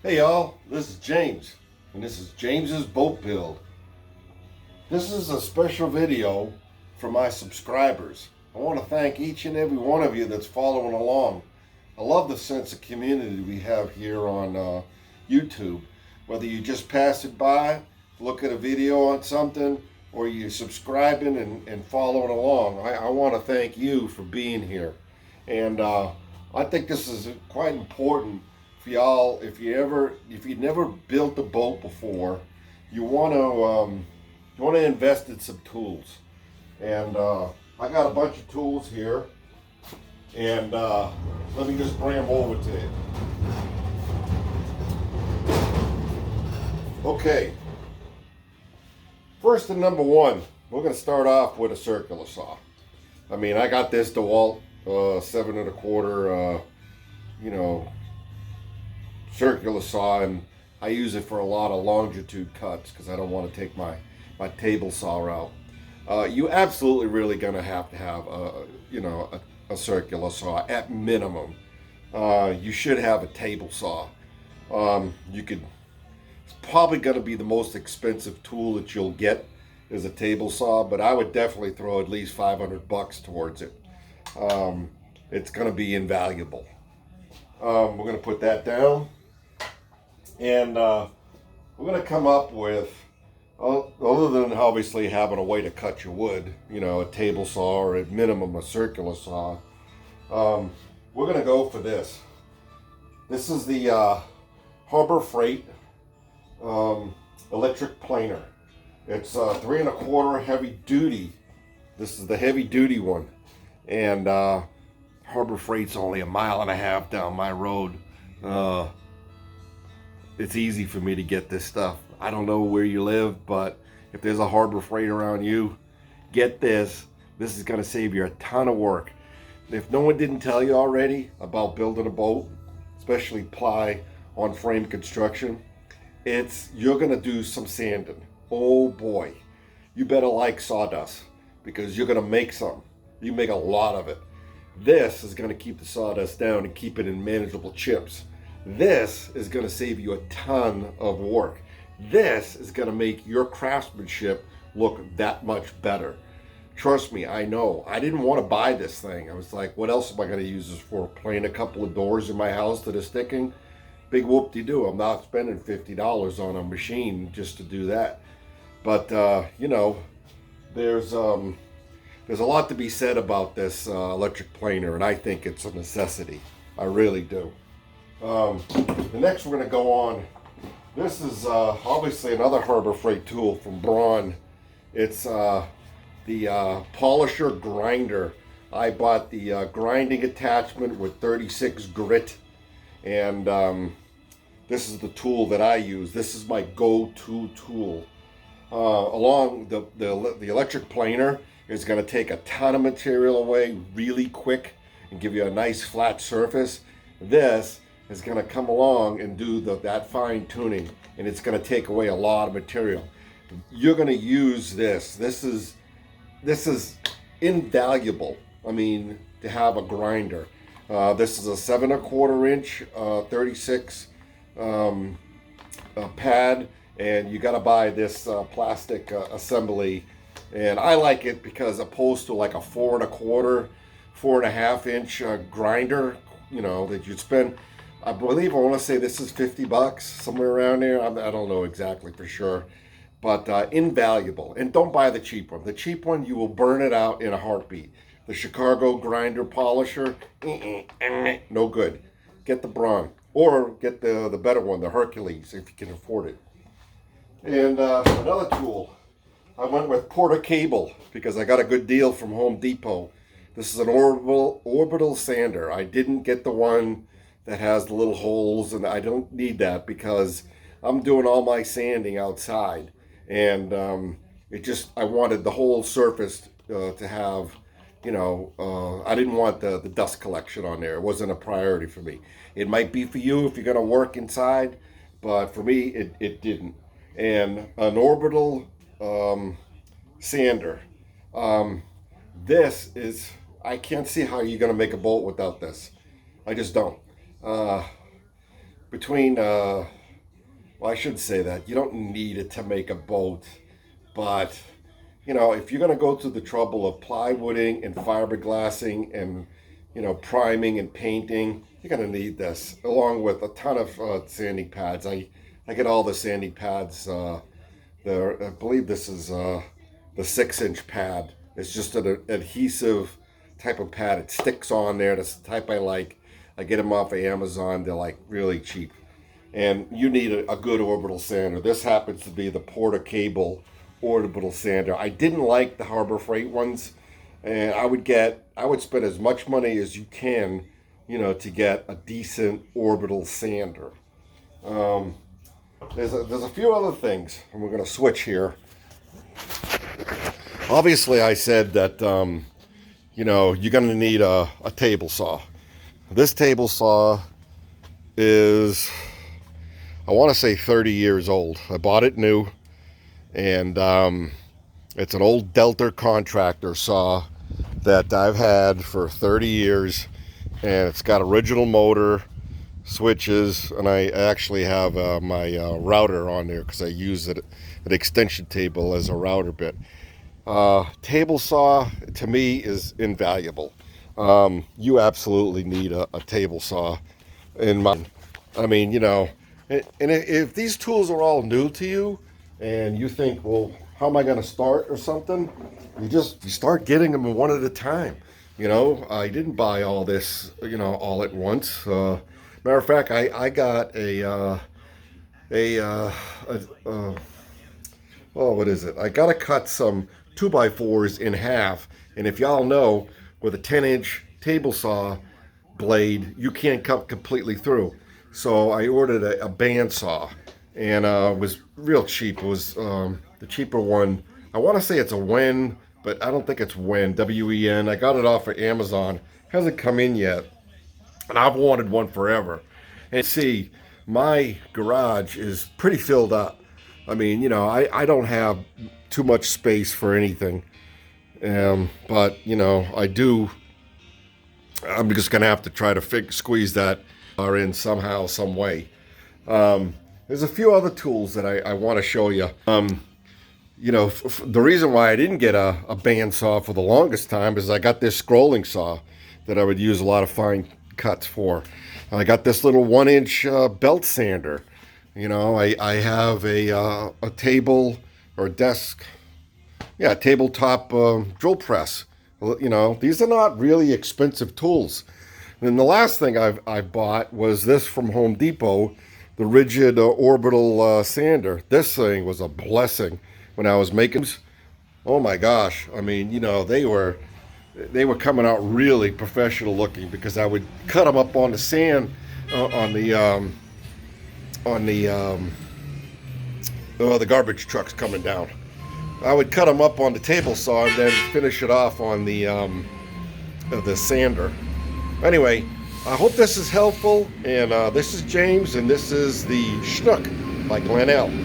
Hey y'all, this is James, and this is James's Boat Build. This is a special video for my subscribers. I want to thank each and every one of you that's following along. I love the sense of community we have here on YouTube. Whether you just pass it by, look at a video on something, or you're subscribing and following along, I want to thank you for being here. And I think this is quite important for y'all. If you never built a boat before, you want to invest in some tools. And I got a bunch of tools here, and let me just bring them over to you. Okay. First and number one, we're going to start off with a circular saw. I mean, I got this DeWalt 7 1/4, circular saw, and I use it for a lot of longitude cuts because I don't want to take my table saw out. You absolutely really gonna have to have a circular saw at minimum. You should have a table saw. It's probably gonna be the most expensive tool that you'll get is a table saw, but I would definitely throw at least $500 towards it. It's gonna be invaluable. We're gonna put that down. And we're going to come up with, other than obviously having a way to cut your wood, a table saw or at minimum a circular saw, we're going to go for this. This is the Harbor Freight electric planer. It's 3 1/4 heavy duty. This is the heavy duty one. And Harbor Freight's only 1.5 miles down my road. It's easy for me to get this stuff. I don't know where you live, but if there's a Harbor Freight around you, get this. This is going to save you a ton of work. If no one didn't tell you already about building a boat, especially ply on frame construction, you're going to do some sanding. Oh boy, you better like sawdust because you're going to make some. You make a lot of it. This is going to keep the sawdust down and keep it in manageable chips. This is going to save you a ton of work. This is going to make your craftsmanship look that much better. Trust me, I know. I didn't want to buy this thing. I was like, what else am I going to use this for? Plain a couple of doors in my house that are sticking? Big whoop-de-doo. I'm not spending $50 on a machine just to do that. But, there's a lot to be said about this electric planer, and I think it's a necessity. I really do. The next we're going to go on, this is obviously another Harbor Freight tool from Braun. It's the polisher grinder. I bought the grinding attachment with 36 grit, and this is the tool that I use. This is my go-to tool. Along the electric planer is going to take a ton of material away really quick and give you a nice flat surface. This is going to come along and do that fine tuning, and it's going to take away a lot of material. You're going to use this. This is invaluable. I mean, to have a grinder. This is a 7 1/4 inch 36 pad, and you got to buy this plastic assembly. And I like it because opposed to like a 4 1/4, 4.5 inch grinder, that you'd spend. I believe I want to say this is $50, somewhere around there. I don't know exactly for sure, but invaluable. And don't buy the cheap one. The cheap one, you will burn it out in a heartbeat. The Chicago grinder polisher, no good. Get the Braun, or get the better one, the Hercules, if you can afford it. And another tool, I went with Porter Cable because I got a good deal from Home Depot. This is an Orbital Sander. I didn't get the one that has the little holes, and I don't need that because I'm doing all my sanding outside, and I wanted the whole surface to have, I didn't want the dust collection on there. It wasn't a priority for me. It might be for you if you're going to work inside, but for me, it didn't. And an Orbital sander. I can't see how you're going to make a bolt without this. I just don't. between, well, I shouldn't say that. You don't need it to make a boat, but you know, if you're going to go through the trouble of plywooding and fiberglassing and, you know, priming and painting, you're going to need this along with a ton of sanding pads. I get all the sanding pads. I believe this is the 6-inch pad. It's just an adhesive type of pad. It sticks on there. That's the type I like. I get them off of Amazon. They're like really cheap. And you need a good orbital sander. This happens to be the Porter Cable orbital sander. I didn't like the Harbor Freight ones, and I would spend as much money as you can, you know, to get a decent orbital sander. There's a few other things, and we're going to switch here. Obviously, I said that you know, you're going to need a table saw. This table saw is, I want to say 30 years old. I bought it new. And it's an old Delta contractor saw that I've had for 30 years, and it's got original motor, switches, and I actually have my router on there because I use an extension table as a router bit. Table saw to me is invaluable. You absolutely need a table saw in my, I mean, you know, and if these tools are all new to you, and you think, well, how am I going to start or something? You start getting them one at a time. You know, I didn't buy all this, you know, all at once. Matter of fact, I got what is it? I got to cut some 2x4s in half. And if y'all know, with a 10-inch table saw blade, you can't cut completely through. So I ordered a bandsaw. And it was real cheap. It was the cheaper one. I want to say it's a Wen, but I don't think it's Wen, W-E-N. I got it off of Amazon. Hasn't come in yet. And I've wanted one forever. And see, my garage is pretty filled up. I mean, you know, I don't have too much space for anything. But, you know, I do. I'm just going to have to try to squeeze that in somehow, some way. There's a few other tools that I want to show you. You know, the reason why I didn't get a bandsaw for the longest time is I got this scrolling saw that I would use a lot of fine cuts for. I got this little 1-inch belt sander. You know, I have a table or desk, yeah, tabletop drill press. You know, these are not really expensive tools. And the last thing I bought was this from Home Depot, the rigid orbital sander. This thing was a blessing when I was making. Oh my gosh! I mean, you know, they were coming out really professional looking because I would cut them up on the sand, the garbage trucks coming down. I would cut them up on the table saw and then finish it off on the sander. Anyway, I hope this is helpful, and this is James, and this is the Schnook by Glenn L.